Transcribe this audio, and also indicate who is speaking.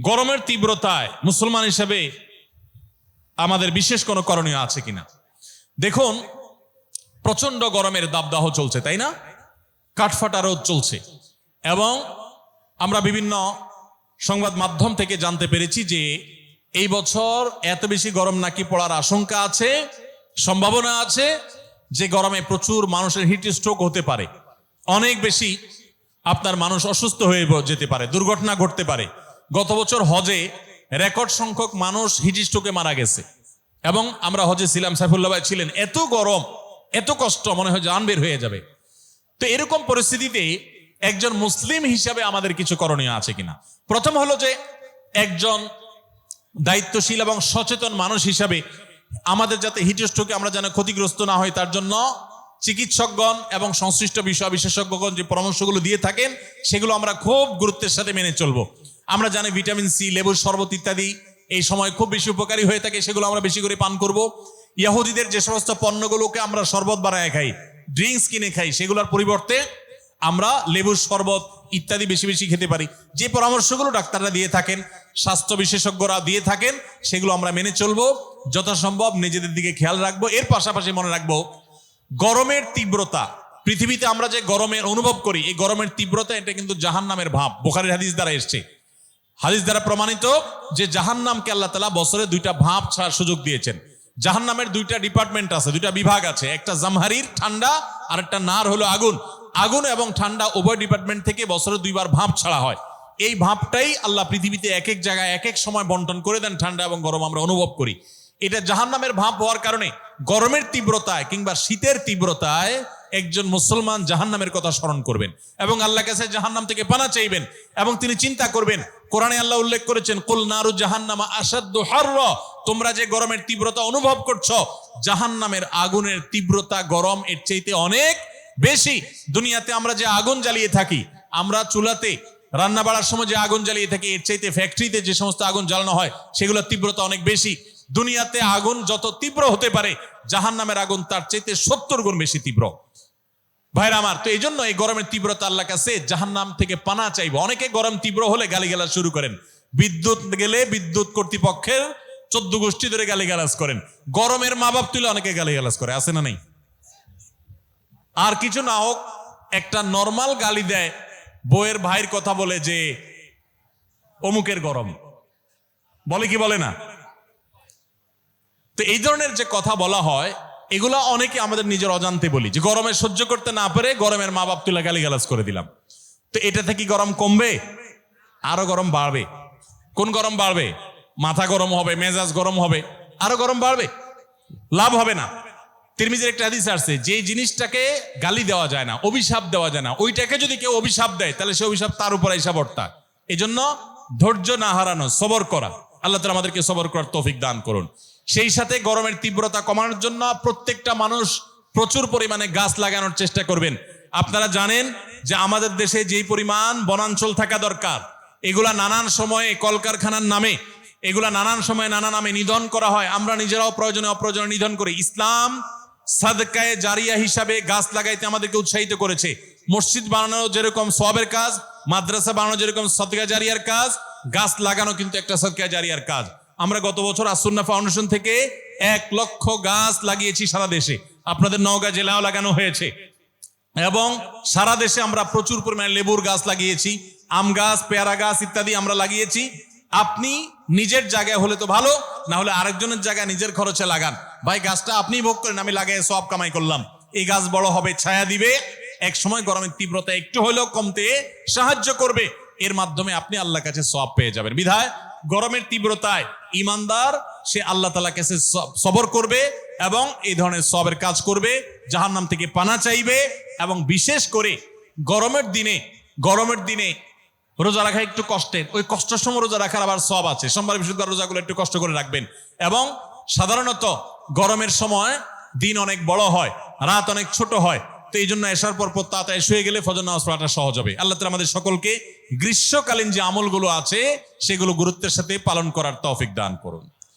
Speaker 1: গরমের তীব্রতায় মুসলমান হিসেবে আমাদের বিশেষ কোনো করণীয় আছে কিনা? দেখুন, প্রচন্ড গরমের দাবদাহ চলছে, তাই না? কাঠফাটা রোদ চলছে এবং আমরা বিভিন্ন সংবাদ মাধ্যম থেকে জানতে পেরেছি যে এই বছর এত বেশি গরম নাকি পড়ার আশঙ্কা আছে, সম্ভাবনা আছে যে গরমে প্রচুর মানুষের হিট স্ট্রোক হতে পারে, অনেক বেশি আপনার মানুষ অসুস্থ হয়ে যেতে পারে, দুর্ঘটনা ঘটতে পারে। গত বছর হজে রেকর্ড সংখ্যক মানুষ হিট স্ট্রোকে মারা গেছে এবং আমরা হজে ছিলাম, সাইফুল্লাহ ভাই ছিলেন। এত গরম, এত কষ্ট, মনে হয় জান বের হয়ে যাবে। তো এরকম পরিস্থিতিতে একজন মুসলিম হিসাবে আমাদের কিছু করণীয় আছে কিনা? প্রথম হলো যে একজন দায়িত্বশীল এবং সচেতন মানুষ হিসাবে আমাদের যাতে হিট স্ট্রোকে আমরা যেন ক্ষতিগ্রস্ত না হয় তার জন্য চিকিৎসকগণ এবং সংশ্লিষ্ট বিষয় বিশেষজ্ঞগণ যে পরামর্শগুলো দিয়ে থাকেন সেগুলো আমরা খুব গুরুত্বের সাথে মেনে চলবো। আমরা জানি ভিটামিন সি, লেবুর শরবত ইত্যাদি এই সময় খুব বেশি উপকারী হয়ে থাকে, সেগুলো আমরা বেশি করে পান করব। ইহুদিদের যে সমস্ত পণ্যগুলোকে আমরা শরবত বানায় খাই, ড্রিঙ্কস কিনে খাই, সেগুলোর পরিবর্তে আমরা লেবুর শরবত ইত্যাদি বেশি বেশি খেতে পারি। যে পরামর্শগুলো ডাক্তাররা দিয়ে থাকেন, স্বাস্থ্য বিশেষজ্ঞরা দিয়ে থাকেন, সেগুলো আমরা মেনে চলবো। যথাসম্ভব নিজেদের দিকে খেয়াল রাখবো। এর পাশাপাশি মনে রাখবো, গরমের তীব্রতা, পৃথিবীতে আমরা যে গরমের অনুভব করি, এই গরমের তীব্রতা এটা কিন্তু জাহান্নামের ভাব। বুখারীর হাদিস দ্বারা এসছে, হাদিস দ্বারা প্রমাণিত যে জাহান্নামকে আল্লাহ তাআলা বছরে দুইটা ভাব ছাড়ার সুযোগ দিয়েছেন। জাহান্নামের দুইটা ডিপার্টমেন্ট আছে, দুইটা বিভাগ আছে, একটা জামহারির ঠান্ডা আর একটা নার হলো আগুন। আগুন এবং ঠান্ডা উভয় ডিপার্টমেন্ট থেকে বছরে দুইবার ভাব ছাড়া হয়। এই ভাবটাই আল্লাহ পৃথিবীতে এক এক জায়গায় এক এক সময় বন্টন করে দেন, ঠান্ডা এবং গরম আমরা অনুভব করি। এটা জাহান্নামের ভাব হওয়ার কারণে গরমের তীব্রতায় কিংবা শীতের তীব্রতায় একজন মুসলমান জাহান্নামের কথা স্মরণ করবেন এবং আল্লাহর কাছে জাহান্নাম থেকে পানা চাইবেন এবং তিনি চিন্তা করবেন। কোরআনে আল্লাহ উল্লেখ করেছেন, কুল নারু জাহান্নামা আশাদ্দু হাররা, তোমরা যে গরমের তীব্রতা অনুভব করছো, জাহান্নামের আগুনের তীব্রতা গরম এর চাইতে অনেক বেশি। দুনিয়াতে আমরা যে আগুন জ্বালিয়ে থাকি, আমরা চুলাতে রান্না বাড়ার সময় যে আগুন জ্বালিয়ে থাকি, এর চাইতে ফ্যাক্টরিতে যে সমস্ত আগুন জ্বালানো হয় সেগুলোর তীব্রতা অনেক বেশি। দুনিয়াতে আগুন যত তীব্র হতে পারে, জাহান্নামের আগুন তার চাইতে 70 গুণ বেশি তীব্র। ভাইরা আমার, তো এই জন্য এই গরমের তীব্রতা আল্লাহর কাছে জাহান্নাম থেকে পানা চাইবো। অনেকে গরম তীব্র হলে গালিগালাজ শুরু করেন, বিদ্যুৎ গেলে বিদ্যুৎ কর্তৃপক্ষের 14 গোষ্ঠী ধরে গালিগালাজ করেন, গরমের মা বাপ তুলে অনেকে গালিগালাজ করে, আছে না নেই? আর কিছু না হোক, একটা নর্মাল গালি দেয়, বউয়ের ভাইয়ের কথা বলে যে অমুকের গরম, বলে কি বলে না? তো এই ধরনের যে কথা বলা হয়, এগুলা অনেকে আমাদের নিজের অজান্তে বলি, যে গরমে সহ্য করতে না পারে গরমের মা বাপ তুলে গালিগালাজ করে দিলাম। তো এটা থেকে গরম কমবে? আরো গরম বাড়বে। কোন গরম বাড়বে? মাথা গরম হবে, মেজাজ গরম হবে, আরো গরম বাড়বে, লাভ হবে না। তিরমিজির একটা হাদিস আছে, যে জিনিসটাকে গালি দেওয়া যায় না, অভিশাপ দেওয়া যায় না, ওইটাকে যদি কেউ অভিশাপ দেয় তাহলে সে অভিশাপ তার উপর এসে বর্তা। এই জন্য ধৈর্য না হারানো, সবর করা। আল্লাহ তাআলা আমাদেরকে সবর করার তৌফিক দান করুন। সেই সাথে গরমের তীব্রতা কমানোর জন্য প্রত্যেকটা মানুষ প্রচুর পরিমাণে গাছ লাগানোর চেষ্টা করবেন। আপনারা জানেন যে আমাদের দেশে যেই পরিমাণ বনাঞ্চল থাকা দরকার, এগুলা নানান সময়ে কলকারখানার নামে, এগুলা নানান সময়ে নানা নামে নিধন করা হয়। আমরা নিজেরাও প্রয়োজনে অপ্রয়োজনে নিধন করি। ইসলাম সাদকায়ে জারিয়া হিসাবে গাছ লাগাইতে আমাদেরকে উৎসাহিত করেছে। মসজিদ বানানো যেরকম সওয়াবের কাজ, মাদ্রাসা বানানো যেরকম সদকা জারিয়ার কাজ, গাছ লাগানো কিন্তু একটা সদকা জারিয়ার কাজ। আমরা গত বছর আসুন্নাহ ফাউন্ডেশন থেকে 1 লক্ষ গাছ লাগিয়েছি সারা দেশে। আপনাদের নওগাঁ জেলাও লাগানো হয়েছে এবং সারা দেশে আমরা প্রচুর পরিমাণে লেবুর গাছ লাগিয়েছি, আম গাছ, পেয়ারা গাছ ইত্যাদি আমরা লাগিয়েছি। আপনি নিজের জায়গায় হলে তো ভালো, না হলে আরেকজনের জায়গায় নিজের খরচে লাগান। ভাই, গাছটা আপনি ভোগ করেন, আমি লাগাই সব কামাই করলাম। এই গাছ বড় হবে, ছায়া দিবে, এক সময় গরমের তীব্রতা একটু হলেও কমতে সাহায্য করবে। এর মাধ্যমে আপনি আল্লাহর কাছে সওয়াব পেয়ে যাবেন। বিধায় গরমের তীব্রতায় ইমানদার সে আল্লাহ তাআলার কাছে সবর করবে এবং এই ধরনের সওয়াবের কাজ করবে, জাহান্নাম থেকে পানা চাইবে। এবং বিশেষ করে গরমের দিনে রোজা রাখা একটু কষ্টের, ওই কষ্টের সময় রোজা রাখার আবার সওয়াব আছে। সোমবার বৃহস্পতিবার রোজাগুলো একটু কষ্ট করে রাখবেন। এবং সাধারণত গরমের সময় দিন অনেক বড় হয়, রাত অনেক ছোট হয়। তো এই জন্য এশার পর তাড়াতাড়ি শুয়ে গেলে ফজর নামাজ পড়াটা সহজ হবে। আল্লাহ তাআলা আমাদের সকলকে গ্রীষ্মকালীন যে আমলগুলো আছে সেগুলো গুরুত্বের সাথে পালন করার তৌফিক দান করুন।